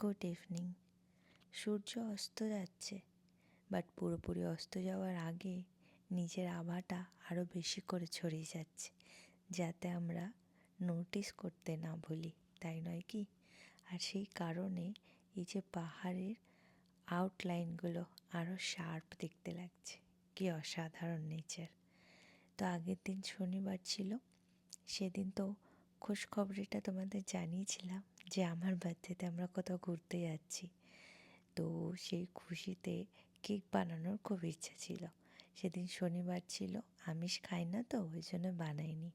Good evening. সূর্য অস্ত যাচ্ছে, but পুরোপুরি অস্ত যাওয়ার আগে নিজের আভাটা আরও বেশি করে ছড়িয়ে যাচ্ছে, যাতে আমরা নোটিস করতে না ভুলি, তাই নয় কি? আর সেই কারণে এই যে পাহাড়ের আউটলাইনগুলো আরও শার্প দেখতে লাগছে। কি অসাধারণ নেচার। তো আগের দিন শনিবার ছিল, সেদিন তো খুশখবরিটা তোমাদের জানিয়েছিলাম যে আমার বার্থডেতে আমরা কোথাও ঘুরতে যাচ্ছি। তো সেই খুশিতে কেক বানানোর খুব ইচ্ছা ছিল। সেদিন শনিবার ছিল, আমিষ খাই না তো ওই জন্য বানাইনি।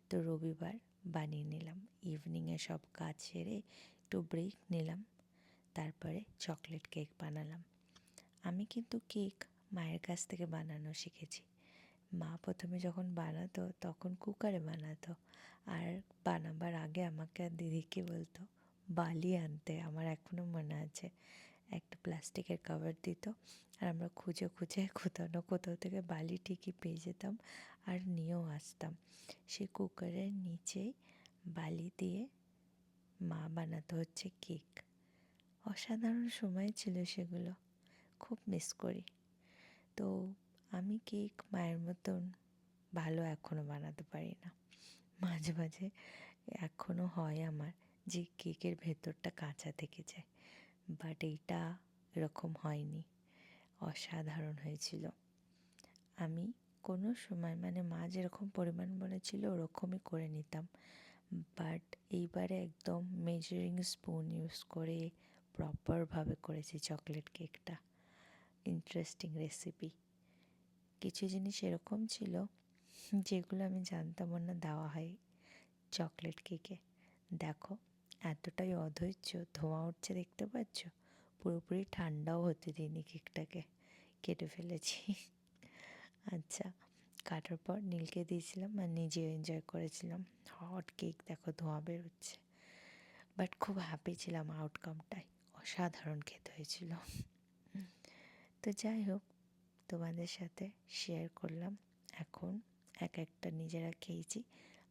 তো রবিবার বানিয়ে নিলাম। ইভিনিংয়ে সব কাজ সেরে একটু ব্রেক নিলাম, তারপরে চকলেট কেক বানালাম। আমি কিন্তু কেক মায়ের কাছ থেকে বানানো শিখেছি। মা প্রথমে যখন বানাতো তখন কুকারে বানাতো, আর বানাবার আগে আমাকে আর দিদিকে বলতো বালি আনতে। আমার এখনও মনে আছে, একটা প্লাস্টিকের কভার দিত, আর আমরা খুঁজে খুঁজে কোথাও না কোথাও থেকে বালি ঠিকই পেয়ে যেতাম আর নিয়েও আসতাম। সে কুকারের নিচেই বালি দিয়ে মা বানাতো হচ্ছে কেক। অসাধারণ সময় ছিল সেগুলো, খুব মিস করি। তো আমি কেক মায়ের মতন ভালো এখনও বানাতে পারি না। মাঝে মাঝে এখনও হয় আমার যে কেকের ভেতরটা কাঁচা থেকে যায়, বাট এইটা এরকম হয়নি। অসাধারণ হয়েছিল। আমি কোনো সময় মা যেরকম পরিমাণ বলেছিল ওরকমই করে নিতাম, বাট এইবারে একদম মেজারিং স্পুন ইউজ করে প্রপারভাবে করেছি চকলেট কেকটা। Interesting recipe. কিছু জিনিস এরকম ছিল যেগুলো আমি জানতামও না দেওয়া হয় চকলেট কেকে। দেখো, এতটাই অধৈর্য, ধোঁয়া উঠছে দেখতে পাচ্ছ। পুরোপুরি ঠান্ডাও হতে দিইনি কেকটাকে, কেটে ফেলেছি। আচ্ছা, কাটার পর নীলকে দিয়েছিলাম আর নিজেও এনজয় করেছিলাম। হট কেক দেখো, ধোঁয়া বেরোচ্ছে, বাট খুব হ্যাপি ছিলাম আউটকামটায়। অসাধারণ খেতে হয়েছিল। তো যাই হোক, তোমাদের সাথে শেয়ার করলাম। এখন এক একটা নিজেরা খেয়েছি,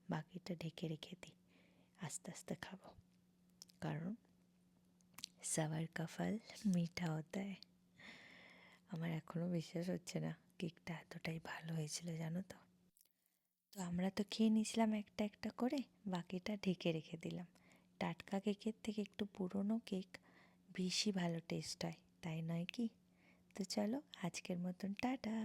বাকিটা ঢেকে রেখে দিই, আস্তে আস্তে খাবো, কারণ সবার কা ফল মিঠা হতা হ্যায়। আমার এখনও বিশ্বাস হচ্ছে না কেকটা এতটাই ভালো হয়েছিল, জানো তো। তো আমরা তো খেয়ে নিয়েছিলাম একটা একটা করে, বাকিটা ঢেকে রেখে দিলাম। টাটকা কেকের থেকে একটু পুরনো কেক বেশি ভালো টেস্ট হয়, তাই নয় কি? তো চলো, আজকের মতন টাটা।